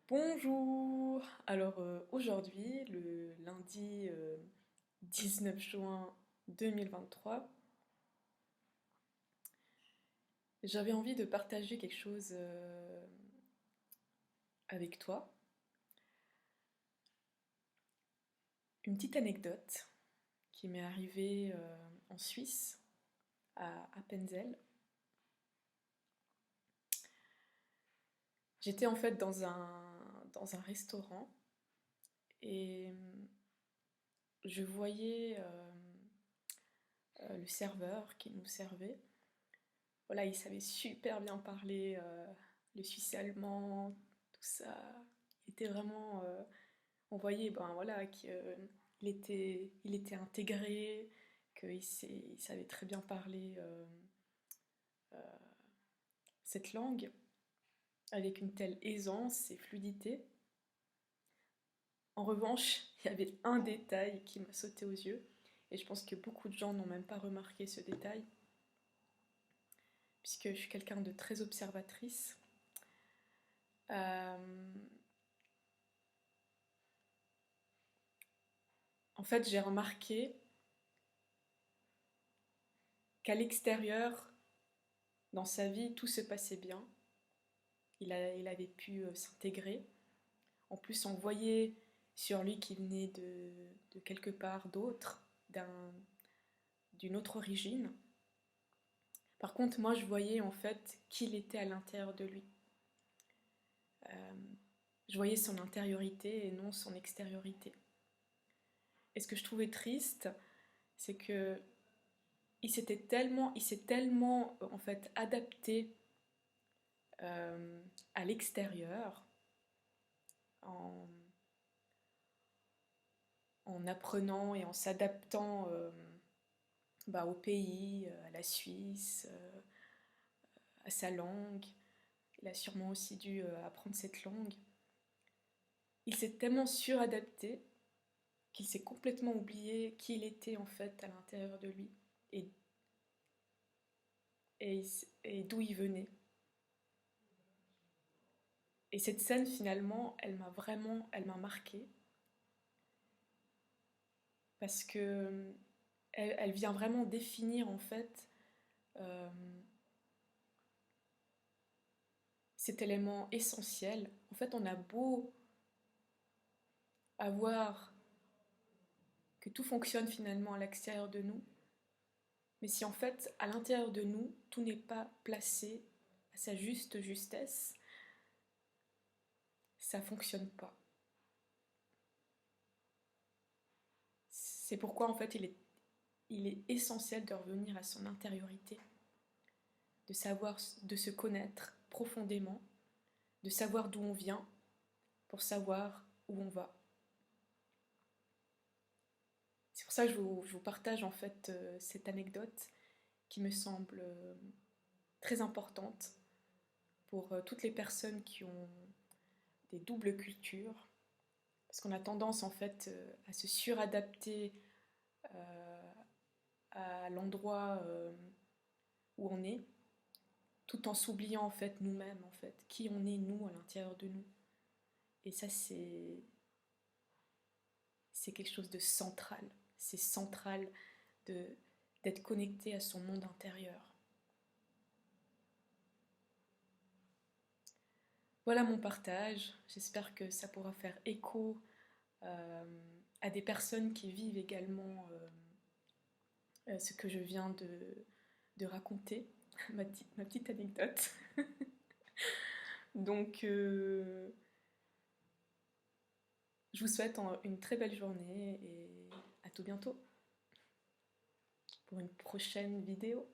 Bonjour! Alors aujourd'hui, le lundi 19 juin 2023, j'avais envie de partager quelque chose avec toi. Une petite anecdote qui m'est arrivée en Suisse, à Appenzell. J'étais en fait dans un restaurant et je voyais le serveur qui nous servait. Voilà, il savait super bien parler le suisse allemand, tout ça. Il était vraiment, on voyait, ben voilà, qu'il était intégré, il savait très bien parler cette langue avec une telle aisance et fluidité. En revanche, il y avait un détail qui m'a sauté aux yeux, et je pense que beaucoup de gens n'ont même pas remarqué ce détail, puisque je suis quelqu'un de très observatrice. Euh, En fait, j'ai remarqué qu'à l'extérieur, dans sa vie, tout se passait bien. Il avait pu s'intégrer. En plus, on voyait sur lui qu'il venait de quelque part d'autre, d'une autre origine. Par contre, moi, je voyais en fait qu'il était à l'intérieur de lui. Euh, je voyais son intériorité et non son extériorité. Et ce que je trouvais triste, c'est que il s'est tellement en fait adapté à l'extérieur en, en apprenant et en s'adaptant au pays, à la Suisse, à sa langue. Il a sûrement aussi dû apprendre cette langue. Il s'est tellement suradapté qu'il s'est complètement oublié qui il était en fait à l'intérieur de lui et, et d'où il venait. Et cette scène finalement, elle m'a marquée parce que elle vient vraiment définir en fait euh, cet élément essentiel. En fait, on a beau avoir que tout fonctionne finalement à l'extérieur de nous, mais si en fait à l'intérieur de nous, tout n'est pas placé à sa juste justesse, ça fonctionne pas. C'est pourquoi en fait il est essentiel de revenir à son intériorité, de savoir, de se connaître profondément, de savoir d'où on vient pour savoir où on va. C'est pour ça que je vous partage en fait cette anecdote qui me semble très importante pour toutes les personnes qui ont des doubles cultures, parce qu'on a tendance en fait à se suradapter euh, à l'endroit où on est, tout en s'oubliant en fait nous-mêmes, en fait, qui on est nous à l'intérieur de nous. Et ça c'est quelque chose de central. C'est central de d'être connecté à son monde intérieur. Voilà mon partage. J'espère que ça pourra faire écho euh, à des personnes qui vivent également ce que je viens de raconter, ma petite anecdote. Donc, je vous souhaite une très belle journée et à tout bientôt pour une prochaine vidéo.